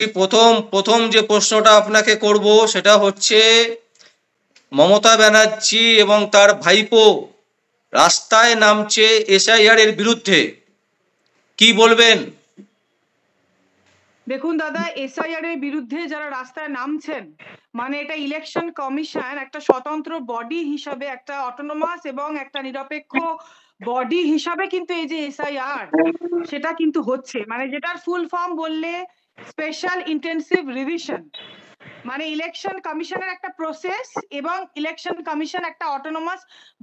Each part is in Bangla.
প্রথম প্রথম যে প্রশ্নটা আপনাকে করব সেটা হচ্ছে, মমতা ব্যানার্জি এবং তার ভাইপো রাস্তায় নামছে এসআইআর এর বিরুদ্ধে, কি বলবেন? দেখুন দাদা, এসআইআর এর বিরুদ্ধে যারা রাস্তায় নামছেন, মানে এটা ইলেকশন কমিশন একটা স্বতন্ত্র বডি হিসাবে, একটা অটোনোমাস এবং একটা নিরপেক্ষ বডি হিসাবে কিন্তু এই যে এসআইআর সেটা কিন্তু হচ্ছে, মানে যেটার ফুল ফর্ম বললে স্পেশাল ইন্টেনসিভ রিভিশন, মানে ইলেকশন কমিশনের একটা প্রসেস এবং ইলেকশন কমিশন একটা অটোনোমাস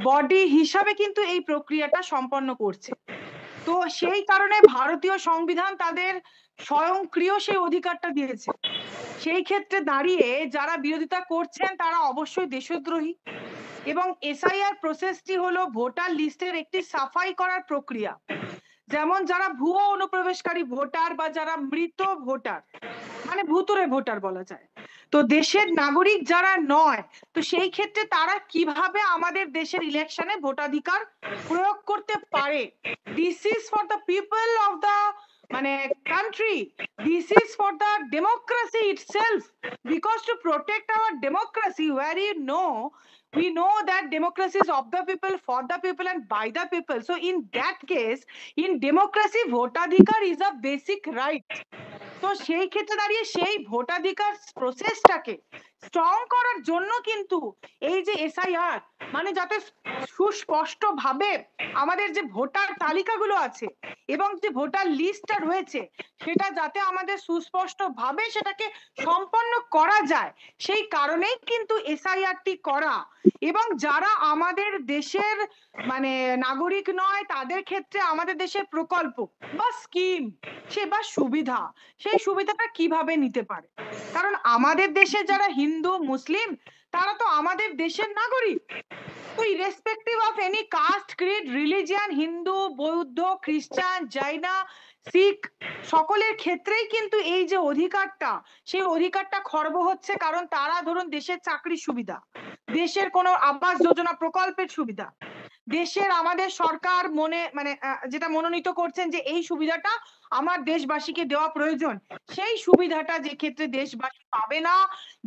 বডি হিসাবে কিন্তু এই প্রক্রিয়াটা সম্পন্ন করছে। তো সেই কারণে ভারতীয় সংবিধান তাদের স্বয়ংক্রিয় সেই অধিকারটা দিয়েছে। সেই ক্ষেত্রে দাঁড়িয়ে যারা বিরোধিতা করছেন তারা অবশ্যই দেশদ্রোহী। এবং এসআইআর প্রসেসটি হলো ভোটার লিস্টের একটি সাফাই করার প্রক্রিয়া। যেমন যারা ভুয়ো অনুপ্রবেশকারী ভোটার বা যারা মৃত ভোটার, মানে ভুতুড়ে ভোটার বলা যায়, তো দেশের নাগরিক যারা নয়, তো সেই ক্ষেত্রে তারা কিভাবে আমাদের দেশের ইলেকশনে ভোটাধিকার প্রয়োগ করতে পারে। This is for the people of the মানে country, this is for the democracy itself, because to protect our democracy, where we know that democracy is of the people, for the people and by the people. So in that case, in democracy, ভোটাধিকার is a basic right. তো সেই ক্ষেত্রে দাঁড়িয়ে সেই ভোটাধিকার প্রসেসটাকে স্ট্রং করার জন্য কিন্তু এই যে এসআইআর, মানে যাতে সুস্পষ্ট ভাবে আমাদের যে ভোটার তালিকাগুলো আছে এবং যে ভোটার লিস্টটা রয়েছে সেটা যাতে আমাদের সুস্পষ্ট ভাবে সেটাকে সম্পন্ন করা যায়, সেই কারণেই কিন্তু এসআইআরটি করা। এবং যারা আমাদের দেশের মানে নাগরিক নয় তাদের ক্ষেত্রে আমাদের দেশের প্রকল্প বা স্কিম সে বা সুবিধা, সেই সুবিধাটা কিভাবে নিতে পারে, কারণ আমাদের দেশে যারা হিন্দু মুসলিম তারা তো আমাদের দেশের নাগরিক। তো irrespective of any caste creed religion, Hindu বৌদ্ধ খ্রিস্টান জৈনা শিখ সকলের ক্ষেত্রেই কিন্তু এই যে অধিকারটা, সেই অধিকারটা খর্ব হচ্ছে, কারণ তারা ধরুন দেশের চাকরির সুবিধা, দেশের কোনো আবাস যোজনা প্রকল্পের সুবিধা, দেশের আমাদের সরকার মানে যেটা মনোনীত করছেন যে এই সুবিধাটা আমার দেশবাসীকে দেওয়া প্রয়োজন, সেই সুবিধাটা যে ক্ষেত্রে দেশবাসী পাবে না,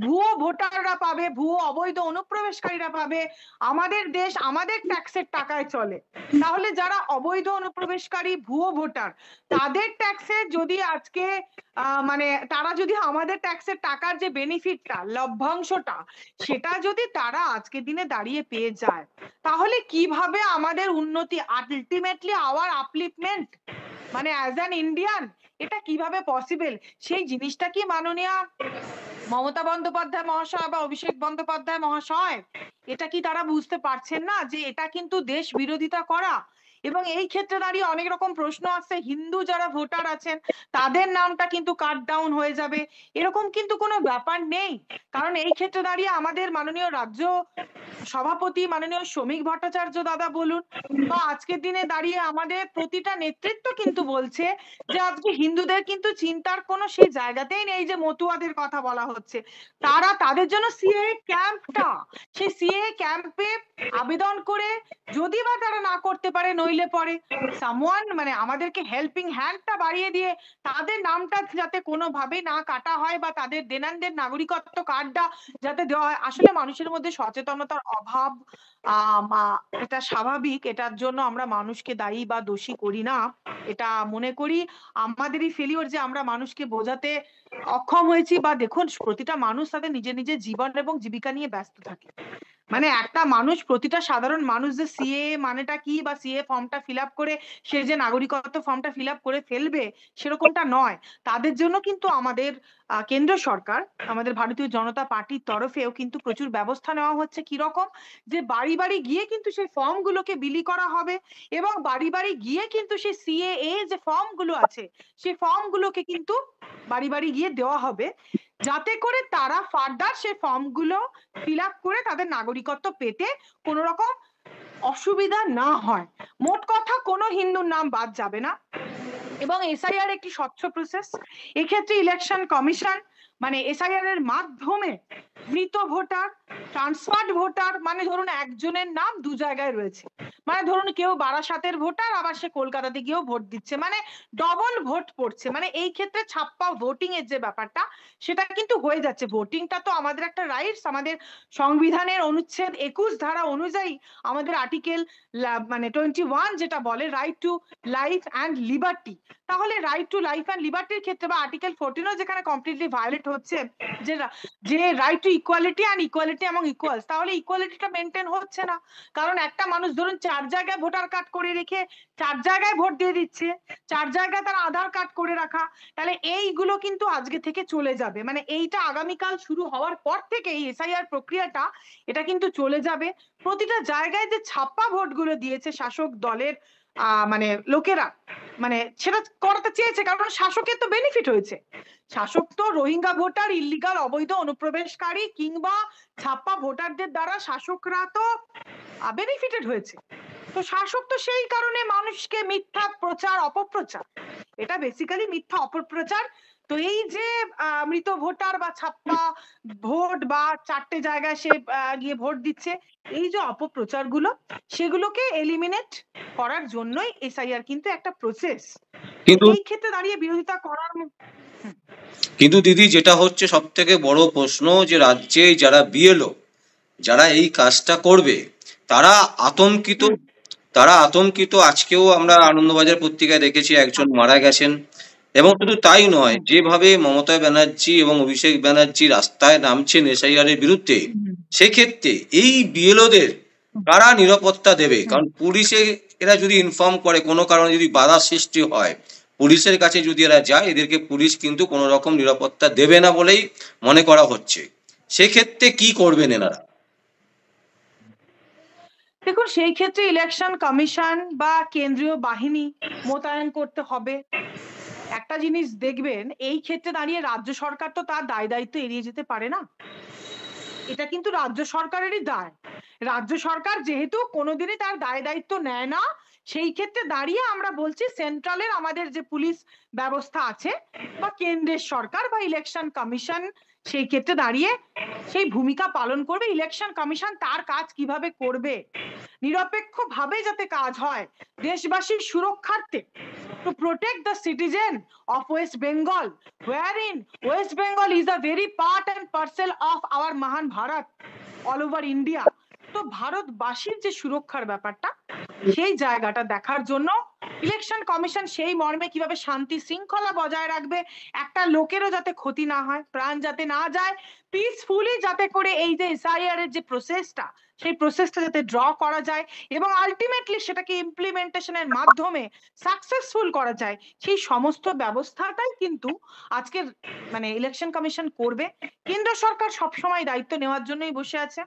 ভুয়ো ভোটাররা পাবে, ভুয়ো অবৈধ অনুপ্রবেশকারীরা পাবে। আমাদের দেশ আমাদের ট্যাক্সের টাকায় চলে, তাহলে যারা অবৈধ অনুপ্রবেশকারী ভুয়ো ভোটার তাদের ট্যাক্সে যদি আজকে মানে তারা যদি আমাদের ট্যাক্সের টাকার যে বেনিফিটটা লভ্যাংশটা সেটা যদি তারা আজকের দিনে দাঁড়িয়ে পেয়ে যায়, তাহলে কিভাবে আমাদের উন্নতি, আলটিমেটলি আওয়ার আপলিফমেন্ট, মানে অ্যাজ অ্যান ইন্ডিয়ান এটা কিভাবে পসিবল, সেই জিনিসটা কি মাননীয় মমতা বন্দ্যোপাধ্যায় মহাশয় বা অভিষেক বন্দ্যোপাধ্যায় মহাশয় এটা কি তারা বুঝতে পারছেন না যে এটা কিন্তু দেশ বিরোধিতা করা। এবং এই ক্ষেত্রে দাঁড়িয়ে অনেক রকম প্রশ্ন আসছে, হিন্দু যারা ভোটার আছেন তাদের নামটা কিন্তু কাট ডাউন হয়ে যাবে, এরকম কিন্তু কোনো ব্যাপার নেই। কারণ এই ক্ষেত্রে দাঁড়িয়ে আমাদের মাননীয় রাজ্য সভাপতি মাননীয় শ্রমিক ভট্টাচার্য দাদা বলুন বা আজকের দিনে দাঁড়িয়ে আমাদের প্রতিটা নেতৃত্ব কিন্তু বলছে যে আজকে হিন্দুদের কিন্তু চিন্তার কোনো সেই জায়গাতেই নেই, যে মতুয়াদের কথা বলা হচ্ছে, তারা তাদের জন্য সিএ ক্যাম্পটা, সেই সিএ ক্যাম্পে আবেদন করে যদি বা তারা না করতে পারে নইলে পরে সামওয়ান মানে আমাদেরকে হেল্পিং হ্যান্ডটা বাড়িয়ে দিয়ে তাদের নামটা যাতে কোনোভাবেই না কাটা হয় বা তাদের দেনানদের নাগরিকত্ব কার্ডটা যাতে দেওয়া হয়। আসলে মানুষের মধ্যে সচেতনতার অভাব এটা স্বাভাবিক, এটার জন্য আমরা মানুষকে দায়ী বা দোষী করি না, এটা মনে করি আমাদেরই ফেলিওর যে আমরা মানুষকে বোঝাতে অক্ষম হয়েছি। বা দেখুন প্রতিটা মানুষ তাদের নিজের নিজের জীবন এবং জীবিকা নিয়ে ব্যস্ত থাকে, মানে একটা মানুষ প্রতিটা সাধারণ মানুষ যে সিএ মানেটা কি বা সিএ ফর্মটা ফিল আপ করে সে যে নাগরিকত্ব ফর্মটা ফিল আপ করে ফেলবে সেরকমটা নয়। তাদের জন্য কিন্তু আমাদের কেন্দ্র সরকার আমাদের ভারতীয় জনতা পার্টির তরফেও কিন্তু প্রচুর ব্যবস্থা নেওয়া হচ্ছে। কি রকম, যে বাড়ি বাড়ি গিয়ে কিন্তু সেই ফর্ম গুলোকে বিলি করা হবে এবং বাড়ি বাড়ি গিয়ে কিন্তু সেই সিএএ যে ফর্ম গুলো আছে সেই ফর্ম গুলোকে কিন্তু বাড়ি বাড়ি গিয়ে দেওয়া হবে, যাতে করে তারা ফার্দার সেই ফর্ম গুলো ফিল আপ করে তাদের নাগরিকত্ব পেতে কোনো রকম অসুবিধা না হয়। মোট কথা কোনো হিন্দুর নাম বাদ যাবে না এবং এসআইআর একটি স্বচ্ছ প্রসেস। এক্ষেত্রে ইলেকশন কমিশন মানে এসআইআর এর মাধ্যমে মৃত ভোটার, ট্রান্সফার্ড ভোটার, মানে ধরুন একজনের নাম দু জায়গায় রয়েছে, মানে ধরুন কেউ বারাসাতের ভোটার, আবার সে কলকাতাতে গিয়েও ভোট দিচ্ছে, মানে ডবল ভোট পড়ছে। মানে এই ক্ষেত্রে ছাপ্পা ভোটিং এর যে ব্যাপারটা, সেটা কিন্তু হয়ে যাচ্ছে। ভোটিংটা তো আমাদের একটা রাইটস, আমাদের সংবিধানের অনুচ্ছেদ 21 ধারা অনুযায়ী আমাদের আর্টিকেল মানে 21 যেটা বলে right to life and liberty. তাহলে রাইট টু লাইফ অ্যান্ড লিবার্টির ক্ষেত্রে বা আর্টিকেল 14ও যেখানে কমপ্লিটলি ভায়োলেট হচ্ছে, যে right to equality and equality এবং ইকুয়ালস, তাহলে ইকুয়ালিটিটা মেনটেন হচ্ছে না। কারণ একটা মানুষ ধরুন 4 জায়গায় ভোটার কার্ড করে রেখে 4 জায়গায় ভোট দিয়ে দিচ্ছে, 4 জায়গায় তার আধার কার্ড করে রাখা, তাহলে এইগুলো কিন্তু আজকে থেকে চলে যাবে। মানে এইটা আগামীকাল শুরু হওয়ার পর থেকে এই এসআইআর প্রক্রিয়াটা এটা কিন্তু চলে যাবে। প্রতিটা জায়গায় যে ছাপ্পা ভোটগুলো দিয়েছে শাসক দলের মানে লোকেরা, মানে সেটা করাতে চেয়েছে, কারণ শাসকের তো বেনিফিট হয়েছে। শাসক তো রোহিঙ্গা ভোটার, ইল্লিগাল অবৈধ অনুপ্রবেশকারী কিংবা ছাপ্পা ভোটারদের দ্বারা শাসকরা তো বেনিফিটেড হয়েছে। তো শাসক তো সেই কারণে মানুষকে মিথ্যা প্রচার অপপ্রচার, এটা বেসিক্যালি মিথ্যা অপপ্রচার। তো এই যে মৃত ভোটার বা ছাপ্পা ভোট বা 4টে জায়গায় সে গিয়ে ভোট দিচ্ছে, এই যে অপপ্রচার গুলো, সেগুলোকে এলিমিনেট করার জন্যই এসআইআর কিন্তু একটা প্রসেস। কিন্তু এই ক্ষেত্রে দাঁড়িয়ে বিরোধিতা করার কিন্তু দিদি, যেটা হচ্ছে সব থেকে বড় প্রশ্ন, যে রাজ্যে যারা বিএলও, যারা এই কাজটা করবে, তারা আতঙ্কিত। আজকেও আমরা আনন্দবাজার পত্রিকায় দেখেছি একজন মারা গেছেন। এবং শুধু তাই নয়, যেভাবে মমতা ব্যানার্জি এবং অভিষেক ব্যানার্জি রাস্তায় নামছেন এসআইআর এর বিরুদ্ধে, সেক্ষেত্রে এই বিএলওদের কারা নিরাপত্তা দেবে? কারণ পুলিশে এরা যদি ইনফর্ম করে, কোনো কারণে যদি বাধা সৃষ্টি হয়, পুলিশের কাছে যদি এরা যায়, এদেরকে পুলিশ কিন্তু কোনো রকম নিরাপত্তা দেবে না বলেই মনে করা হচ্ছে। সেক্ষেত্রে কি করবেন এনারা? দেখুন, সেই ক্ষেত্রে ইলেকশন কমিশন বা কেন্দ্রীয় বাহিনী মোতায়েন করতে হবে। একটা জিনিস দেখবেন, এই ক্ষেত্রে দাঁড়িয়ে রাজ্য সরকার তো তার দায় দায়িত্ব এড়িয়ে যেতে পারে না। এটা কিন্তু রাজ্য সরকারেরই দায়। রাজ্য সরকার যেহেতু কোনোদিনই তার দায় দায়িত্ব নেয় না, সেই ক্ষেত্রে দাঁড়িয়ে আমরা বলছি সেন্ট্রালের আমাদের যে পুলিশ ব্যবস্থা আছে বা কেন্দ্রের সরকার বা ইলেকশন কমিশন সেই ক্ষেত্রে দাঁড়িয়ে সেই ভূমিকা পালন করবে। ইলেকশন কমিশন তার কাজ কিভাবে করবে, নিরপেক্ষভাবে যাতে কাজ হয় দেশবাসীর সুরক্ষার্থে, to protect the citizen of West Bengal, wherein West Bengal is a very part and parcel of our Mahan Bharat all over India. তো ভারতবাসীর যে সুরক্ষার ব্যাপারটা, সেই জায়গাটা দেখার জন্য ইলেকশন কমিশন সেই মর্মে কিভাবে শান্তি শৃঙ্খলা বজায় রাখবে, একটা লোকেরও যাতে ক্ষতি না হয়, প্রাণ যাতে না যায়, পিসফুলি যাতে করে এই যে এসআইআর এর যে প্রসেসটা, সেই প্রসেসটা যাতে ড্র করা যায় এবং আলটিমেটলি সেটাকে ইমপ্লিমেন্টেশনের মাধ্যমে সাকসেসফুল করা যায়, সেই সমস্ত ব্যবস্থাটাই কিন্তু আজকের মানে ইলেকশন কমিশন করবে। কেন্দ্র সরকার সবসময় দায়িত্ব নেওয়ার জন্যই বসে আছে।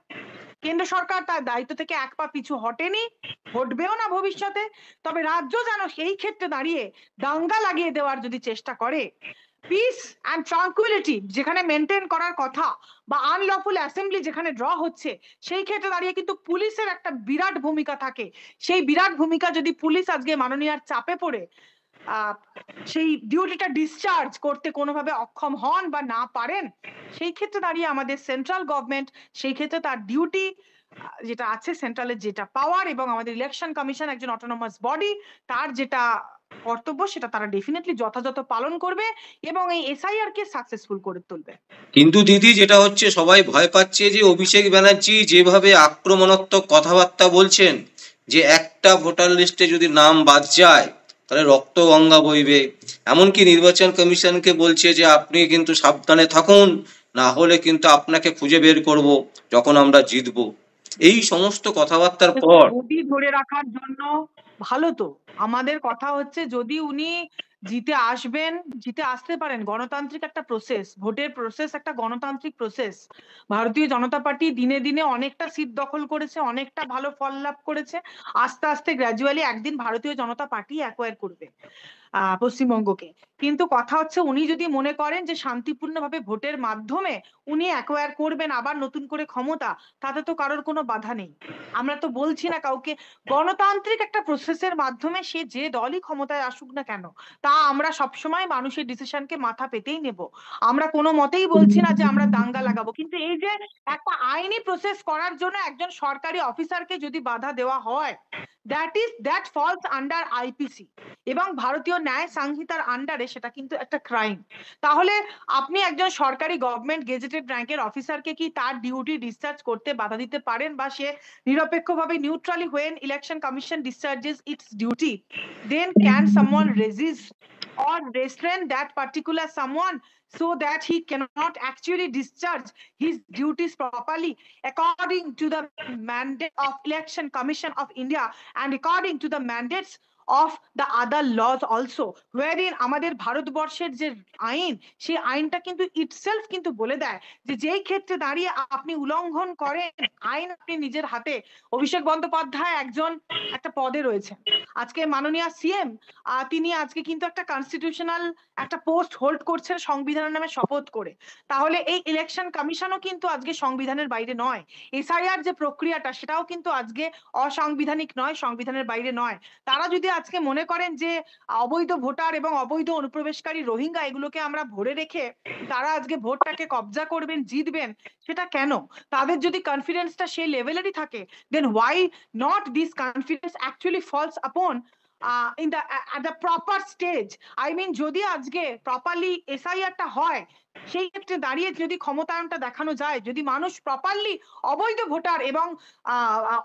কেন্দ্র সরকার তার দায়িত্ব থেকে এক পা পিছু হটেনি, হটবেও না ভবিষ্যতে। তবে রাজ্য যেন এই ক্ষেত্রে দাঁড়িয়ে দাঙ্গা লাগিয়ে দেওয়ার যদি চেষ্টা করে, পিস অ্যান্ড ট্রাঙ্কুইলিটি যেখানে মেনটেন করার কথা বা আনলফুল অ্যাসেম্বলি যেখানে ড্র হচ্ছে, সেই ক্ষেত্রে দাঁড়িয়ে কিন্তু পুলিশের একটা বিরাট ভূমিকা থাকে। সেই বিরাট ভূমিকা যদি পুলিশ আজকে মাননীয়ার চাপে পড়ে সেই ডিউটিটা ডিসচার্জ করতে কোনোভাবে অক্ষম হন বা না পারেন, সেই ক্ষেত্রে দাঁড়িয়ে আমাদের সেন্ট্রাল গভর্নমেন্ট সেই ক্ষেত্রে তার ডিউটি যেটা আছে, সেন্ট্রালের যেটা পাওয়ার এবং আমাদের ইলেকশন কমিশন একজন অটোনমাস বডি, তার যেটা কর্তব্য সেটা তারা ডেফিনেটলি যথাযথ পালন করবে এবং এই এসআইআর কে সাকসেসফুল করে তুলবে। কিন্তু দিদি, যেটা হচ্ছে সবাই ভয় পাচ্ছে যে অভিষেক ব্যানার্জি যেভাবে আক্রমণাত্মক কথাবার্তা বলছেন, যে একটা ভোটার লিস্টে যদি নাম বাদ যায় তাহলে রক্ত গঙ্গা বইবে। এমনকি নির্বাচন কমিশনকে বলছে যে আপনি কিন্তু সাবধানে থাকুন, না হলে কিন্তু আপনাকে খুঁজে বের করব যখন আমরা জিতবো। এই সমস্ত কথাবার্তার পর ধরে রাখার জন্য ভালো তো আমাদের কথা হচ্ছে, যদি উনি জিতে আসবেন, জিতে আসতে পারেন, গণতান্ত্রিক একটা প্রসেস, ভোটের প্রসেস একটা গণতান্ত্রিক প্রসেস। ভারতীয় জনতা পার্টি দিনে দিনে অনেকটা সিট দখল করেছে, অনেকটা ভালো ফল লাভ করেছে, আস্তে আস্তে গ্র্যাজুয়ালি একদিন ভারতীয় জনতা পার্টি অ্যাকোয়ার করবে। পশ্চিমবঙ্গকে। কিন্তু কথা হচ্ছে উনি যদি মনে করেন যে শান্তিপূর্ণভাবে ভোটের মাধ্যমে উনি অ্যাকোয়ার করবেন আবার নতুন করে ক্ষমতা, তাতে তো কারোর কোনো বাধা নেই। আমরা তো বলছি না কাউকে, গণতান্ত্রিক একটা প্রসেসের মাধ্যমে সে যে দলই ক্ষমতায় আসুক না কেন, তা আমরা সবসময় মানুষের ডিসিশনকে মাথা পেতেই নেব। আমরা কোনো মতেই বলছি না যে আমরা দাঙ্গা লাগাবো, কিন্তু এই যে একটা আইনি প্রসেস করার জন্য একজন সরকারি অফিসারকে যদি বাধা দেওয়া হয়, দ্যাট ফলস আন্ডার আইপিসি এবং ভারতীয় ন্যায় সংহিতার আন্ডারে সেটা কিন্তু একটা ক্রাইম। তাহলে আপনি একজন সরকারি গভর্নমেন্ট গেজেটেড র্যাঙ্কের অফিসারকে কি তার ডিউটি ডিসচার্জ করতে বাধা দিতে পারেন, বা সে নিরপেক্ষভাবে neutrally when election commission discharges its duty, then can someone resist or restrain that particular someone so that he cannot actually discharge his duties properly according to the mandate of election commission of India and according to the mandates of the other laws also, wherein আমাদের ভারতবর্ষের যে আইন, সেই আইনটা কিন্তু ইটসেলফ কিন্তু বলে দেয় যে যেই ক্ষেত্রে দাঁড়িয়ে আপনি উল্লঙ্ঘন করেন আইন আপনি নিজের হাতে। অভিষেক বন্দ্যোপাধ্যায় একটা পদে রয়েছে, আজকে মাননীয় সিএম তিনি আজকে কিন্তু একটা কনস্টিটিউশনাল একটা পোস্ট হোল্ড করছেন সংবিধানের নামে শপথ করে। তাহলে এই ইলেকশন কমিশনও কিন্তু আজকে সংবিধানের বাইরে নয়, এসআইআর যে প্রক্রিয়াটা সেটাও কিন্তু আজকে অসাংবিধানিক নয়, সংবিধানের বাইরে নয়। তারা যদি আজকে মনে করেন যে অবৈধ ভোটার এবং অবৈধ অনুপ্রবেশকারী রোহিঙ্গা এগুলোকে আমরা ভরে রেখে তারা আজকে ভোটটাকে কবজা করবেন, জিতবেন, সেটা কেন? তাদের যদি কনফিডেন্সটা সেই লেভেলেরই থাকে, then why not this confidence actually falls upon in the at the proper stage? I mean যদি আজকে প্রপারলি এসআইআরটা হয়, সেই ক্ষেত্রে দাঁড়িয়ে যদি ক্ষমতায়নটা দেখানো যায়, যদি মানুষ প্রপারলি অবৈধ ভোটার এবং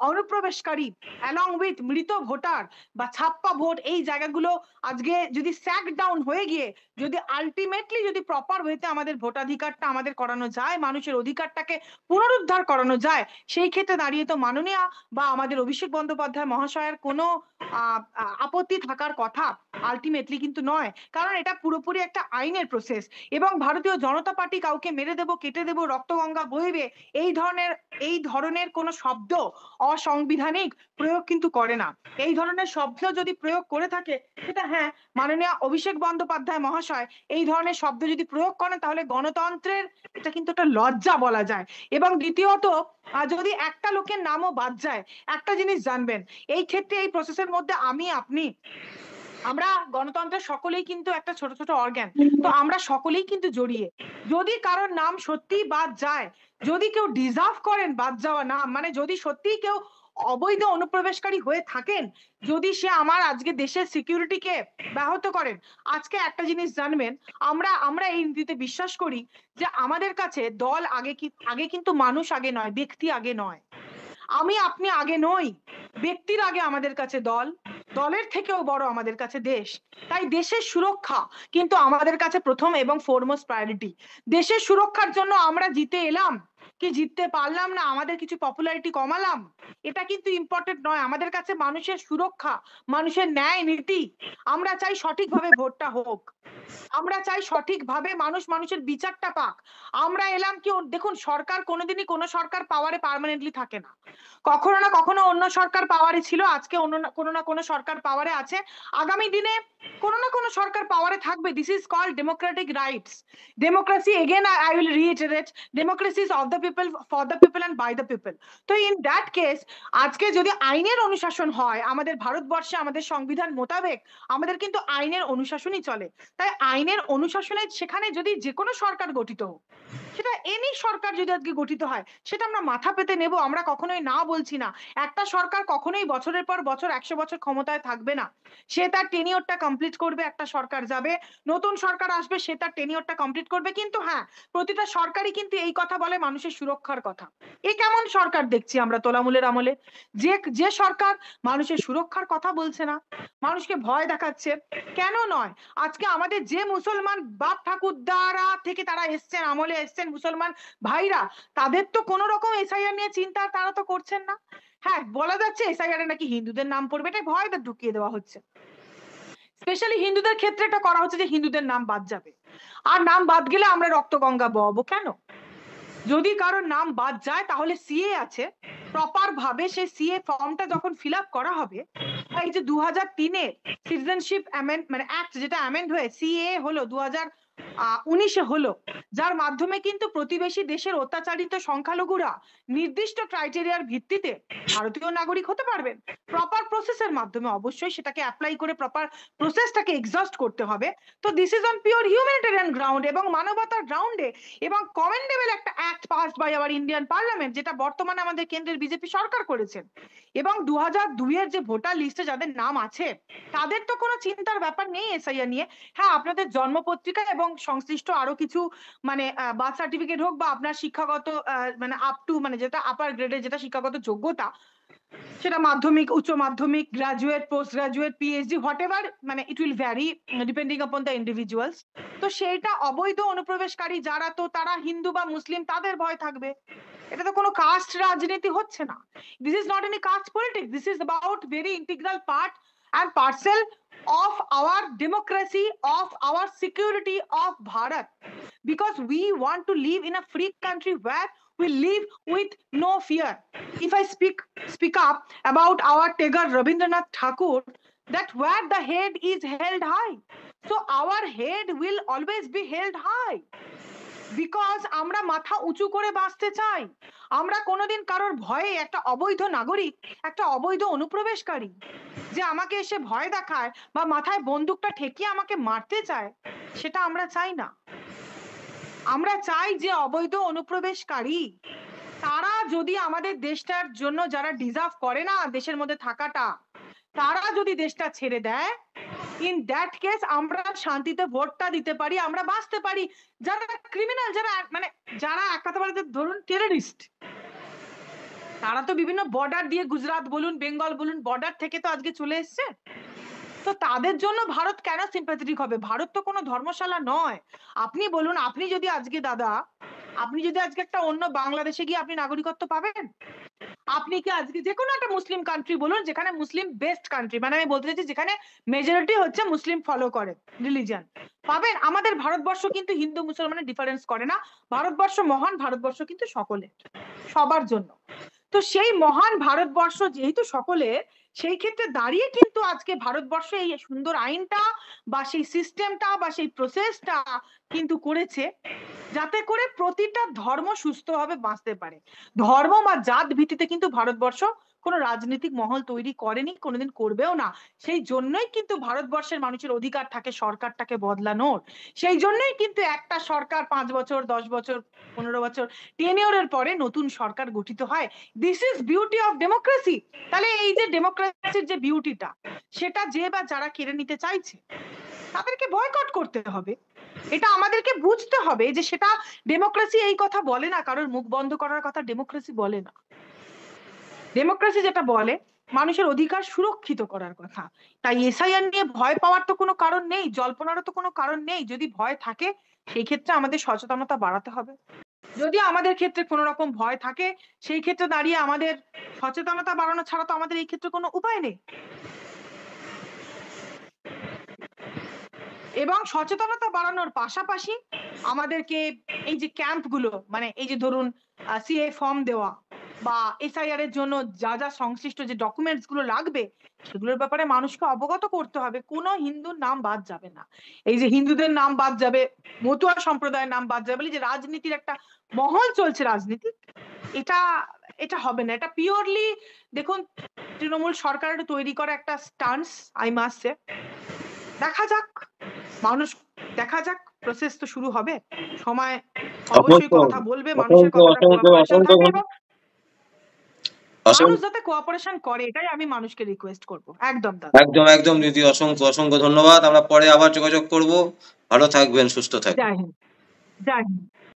অনুপ্রবেশকারী অ্যালং উইথ মৃত ভোটার বা ছাপ্পা ভোট এই জায়গাগুলো আজকে যদি স্যাক ডাউন হয়ে গিয়ে যদি আলটিমেটলি যদি প্রপার ওয়েতে আমাদের ভোটাধিকারটা আমাদের করানো যায়, মানুষের অধিকারটাকে পুনরুদ্ধার করানো যায়, সেই ক্ষেত্রে দাঁড়িয়ে তো মাননীয় বা আমাদের অভিষেক বন্দ্যোপাধ্যায় মহাশয়ের কোনো আপত্তি থাকার কথা আলটিমেটলি কিন্তু নয়, কারণ এটা পুরোপুরি একটা আইনের প্রসেস। এবং ভারতীয় জনতা পার্টি কাউকে মেরে দেবো, কেটে দেবো, রক্তগঙ্গা বইবে এই ধরনের কোনো শব্দ অসাংবিধানিক প্রয়োগ কিন্তু করে না। এই ধরনের শব্দ যদি প্রয়োগ করে থাকে, সেটা হ্যাঁ মাননীয় অভিষেক বন্দ্যোপাধ্যায় মহাশয় এই ধরনের শব্দ যদি প্রয়োগ করেন তাহলে গণতন্ত্রের এটা কিন্তু একটা লজ্জা বলা যায়। এবং দ্বিতীয়ত যদি একটা লোকের নামও বাদ যায়, একটা জিনিস জানবেন, এই ক্ষেত্রে এই প্রসেসের মধ্যে আপনি আমরা গণতন্ত্রের সকলেই কিন্তু একটা ছোট ছোট অর্গান, তো আমরা সকলেই কিন্তু জড়িয়ে। যদি কারোর নাম সত্যি বাদ যায়, যদি কেউ ডিজার্ভ করেন বাদ যাওয়া নাম, মানে যদি সত্যি কেউ অবৈধ অনুপ্রবেশকারী হয়ে থাকেন, যদি সে আমার আজকে দেশের সিকিউরিটিকে ব্যাহত করেন, আজকে একটা জিনিস জানবেন, আমরা এই নীতিতে বিশ্বাস করি যে আমাদের কাছে দল আগে কিন্তু মানুষ আগে নয়, ব্যক্তি আগে নয়, আপনি আগে নই, ব্যক্তির আগে আমাদের কাছে দলের থেকেও বড় আমাদের কাছে দেশ। তাই দেশের সুরক্ষা কিন্তু আমাদের কাছে প্রথম এবং ফরমোস্ট প্রায়োরিটি। দেশের সুরক্ষার জন্য আমরা জিতে এলাম কি জিততে পারলাম না, আমাদের কিছু পপুলারিটি কমালাম, এটা কিন্তু ইম্পর্টেন্ট নয়। আমাদের কাছে মানুষের সুরক্ষা, মানুষের ন্যায় নীতি, আমরা চাই সঠিকভাবে ভোটটা হোক, আমরা চাই সঠিকভাবে মানুষের বিচারটা পাক। আমরা এলাম কি, দেখুন সরকার কোনোদিনই কোনো সরকার পাওয়ারে পার্মানেন্টলি থাকে না, কখনো না কখনো অন্য সরকার পাওয়ারে ছিল, আজকে কোনো না কোনো সরকার পাওয়ারে আছে, আগামী দিনে কোনো না কোনো সরকার পাওয়ারে থাকবে। This is called democratic rights. Democracy, again I will reiterate, democracy is of the people, for the people and by the people. তো ইন দ্যাট কেস আজকে যদি আইনের অনুশাসন হয় আমাদের ভারতবর্ষে, আমাদের সংবিধান মোতাবেক আমাদের কিন্তু আইনের অনুশাসনই চলে। তাই আইনের অনুশাসনের সেখানে যদি যে কোনো সরকার গঠিত হোক, সেটা এনি সরকার যদি আজকে গঠিত হয়, সেটা আমরা মাথা পেতে নেব। আমরা কখনোই না বলছি না, একটা সরকার কখনোই বছরের পর বছর 100 বছর ক্ষমতায় থাকবে না, সে তার টেনিওরটা কমপ্লিট করবে, একটা সরকার যাবে, নতুন সরকার আসবে, সে তার টেনিওরটা কমপ্লিট করবে। কিন্তু হ্যাঁ, প্রতিটা সরকারই কিন্তু এই কথা বলে মানুষের সুরক্ষার কথা। এ কেমন সরকার দেখছি আমরা তোলামূলের আমলে, যে সরকার মানুষের সুরক্ষার কথা বলছে না, মানুষকে ভয় দেখাচ্ছে। কেন নয়, আজকে আমাদের যে মুসলমান বাপ ঠাকুরদারা থেকে তারা এসছেন, আমলে এসছেন মুসলমান ভাইরা, তাদের তো কোন রকম এসআইআর নিয়ে চিন্তা তারা তো করছেন না। হ্যাঁ, বলা যাচ্ছে এসআইআর এ নাকি হিন্দুদের নাম পড়বে, এটা ভয় ঢুকিয়ে দেওয়া হচ্ছে। স্পেশালি হিন্দুদের ক্ষেত্রে এটা করা হচ্ছে যে হিন্দুদের নাম বাদ যাবে, আর নাম বাদ গেলে আমরা রক্তগঙ্গা বহাবো। কেন? যদি কারোর নাম বাদ যায় তাহলে সিএ আছে, প্রপার ভাবে সেই সিএ ফর্মটা যখন ফিল আপ করা হবে, বা এই যে 2003-এ সিটিজেনশিপ মানে অ্যাক্ট যেটা অ্যামেন্ড হয়ে সিএ হলো 2019-এ হলো, যার মাধ্যমে কিন্তু প্রতিবেশী দেশের অত্যাচারিত সংখ্যালঘুরা নির্দিষ্ট ক্রাইটেরিয়ার ভিত্তিতে ভারতীয় নাগরিক হতে পারবেন। প্রপার প্রসেসের মাধ্যমে অবশ্যই সেটাকে অ্যাপ্লাই করে প্রপার প্রসেসটাকে এক্সস্ট করতে হবে। তো this is on pure humanitarian ground এবং মানবতার গ্রাউন্ডে, এবং কমেন্ডেবল একটা act passed by our Indian parliament, যেটা বর্তমানে আমাদের কেন্দ্রের বিজেপি সরকার করেছেন। এবং 2002-এর যে ভোটার লিস্টে যাদের নাম আছে তাদের তো কোনো চিন্তার ব্যাপার নেই এসআইআর নিয়ে। হ্যাঁ, আপনাদের জন্মপত্রিকা এবং সংশ্লিষ্ট আরো কিছু মানে বার্থ সার্টিফিকেট হোক বা আপনার শিক্ষাগত মানে আপ টু মানে যেটা আপার গ্রেডের যেটা শিক্ষাগত যোগ্যতা, সেটা মাধ্যমিক, উচ্চ মাধ্যমিক, graduate, post graduate, PhD, whatever, মানে it will vary depending upon the individuals. তো সেইটা অবৈধ অনুপ্রবেশকারী যারা, তো তারা হিন্দু বা মুসলিম, তাদের ভয় থাকবে। এটা তো কোনো কাস্ট রাজনীতি হচ্ছে না। This is not any caste politics, this is about very integral part and parcel of our democracy, of our security of Bharat, because we want to live in a free country where we live with no fear. If I speak up about our Tegar Rabindranath Thakur, that where the head is held high, so our head will always be held high, because আমরা মাথা উঁচু করে বাঁচতে চাই। আমরা কোনোদিন কারোর ভয়ে, একটা অবৈধ নাগরিক, একটা অবৈধ অনুপ্রবেশকারী যে আমাকে এসে ভয় দেখায় বা মাথায় বন্দুকটা ঠেকিয়ে আমাকে মারতে চায়, সেটা আমরা চাই না। আমরা চাই যে অবৈধ অনুপ্রবেশকারী তারা যদি আমাদের দেশটার জন্য, যারা ডিজার্ভ করে না দেশের মধ্যে থাকাটা, তারা যদি দেশটা ছেড়ে দেয়, ইন দ্যাট কেস আমরা শান্তিতে ভোটটা দিতে পারি, আমরা বাঁচতে পারি। যারা ক্রিমিনাল, যারা মানে যারা এক কথা বলতে ধরুন টেররিস্ট, তারা তো বিভিন্ন বর্ডার দিয়ে, গুজরাট বলুন, বেঙ্গল বলুন, বর্ডার থেকে তো আজকে চলে এসছে। তো তাদের জন্য ভারত কেন সিম্প্যাথেটিক হবে? ভারত তো কোনো ধর্মশালা নয়। আপনি বলুন, আপনি যদি আজকে দাদা, আপনি যদি আজকে একটা অন্য বাংলাদেশে গিয়ে আপনি নাগরিকত্ব পাবেন? আপনি কি আজকে যে কোনো একটা মুসলিম কান্ট্রি বলুন, যেখানে মুসলিম বেস্ট কান্ট্রি, মানে আমি বলতে চাইছি যেখানে মেজরিটি হচ্ছে মুসলিম ফলো করে রিলিজিয়ন, পাবেন? আমাদের ভারতবর্ষ কিন্তু হিন্দু মুসলমানের ডিফারেন্স করে না। ভারতবর্ষ মহান, ভারতবর্ষ কিন্তু সকলের, সবার জন্য। তো সেই মহান ভারতবর্ষ যেহেতু সকলের, সেই ক্ষেত্রে দাঁড়িয়ে কিন্তু আজকে ভারতবর্ষে এই সুন্দর আইনটা বা সেই সিস্টেমটা বা সেই প্রসেসটা কিন্তু করেছে, যাতে করে প্রতিটা ধর্ম সুস্থভাবে বাঁচতে পারে। ধর্ম বা জাত ভিত্তিতে কিন্তু ভারতবর্ষ কোনো রাজনৈতিক মহল তৈরি করেনি, কোনোদিন করবেও না। সেই জন্যই কিন্তু ভারতবর্ষের মানুষের অধিকার থাকে সরকারটাকে বদলানোর। সেই জন্যই কিন্তু একটা সরকার 5 বছর, 10 বছর, 15 বছর টেনিওরের পরে নতুন সরকার গঠিত হয়। This is beauty of democracy. তাহলে এই যে ডেমোক্রেসির যে বিউটিটা, সেটা যে বা যারা কেড়ে নিতে চাইছে তাদেরকে বয়কট করতে হবে। এটা আমাদেরকে বুঝতে হবে যে সেটা ডেমোক্রেসি এই কথা বলে না, কারোর মুখ বন্ধ করার কথা ডেমোক্রেসি বলে না। ডেমোক্রেসি যেটা বলে মানুষের অধিকার সুরক্ষিত করার কথা। তাই এসআইআর নিয়ে ভয় পাওয়ার তো কোনো কারণ নেই, জল্পনারও তো কোনো কারণ নেই। যদি ভয় থাকে সেই ক্ষেত্রে আমাদের সচেতনতা বাড়াতে হবে। যদি আমাদের ক্ষেত্রে কোনো রকম ভয় থাকে, সেই ক্ষেত্রে দাঁড়িয়ে আমাদের সচেতনতা বাড়ানো ছাড়া তো আমাদের এই ক্ষেত্রে কোনো উপায় নেই। এবং সচেতনতা বাড়ানোর পাশাপাশি আমাদেরকে এই যে ক্যাম্পগুলো, মানে এই যে ধরুন সিএ ফর্ম দেওয়া বা এসআইআর এর জন্য যা যা সংশ্লিষ্ট যে ডকুমেন্টস গুলো লাগবে, সেগুলোর ব্যাপারে মানুষকে অবগত করতে হবে। কোনো হিন্দুর নাম বাদ যাবে না। এই যে হিন্দুদের নাম বাদ যাবে, মতুয়া সম্প্রদায়ের নাম বাদ যাবে, যে রাজনীতির একটা মহল চলছে রাজনীতি, এটা হবে না। এটা পিওরলি দেখুন তৃণমূল সরকারের তৈরি করা একটা স্টান্স, আই মাস্ট সে। দেখা যাক, মানুষ দেখা যাক, প্রসেস তো শুরু হবে, সময় অবশ্যই কথা বলবে, মানুষের মানুষ যাতে কোঅপারেশন করে, এটাই আমি মানুষকে রিকোয়েস্ট করব। একদম দাদা, একদম একদম দিদি, অসংখ্য অসংখ্য ধন্যবাদ। আমরা পরে আবার যোগাযোগ করব। ভালো থাকবেন, সুস্থ থাকবেন। জয় হিন্দ, জয় হিন্দ।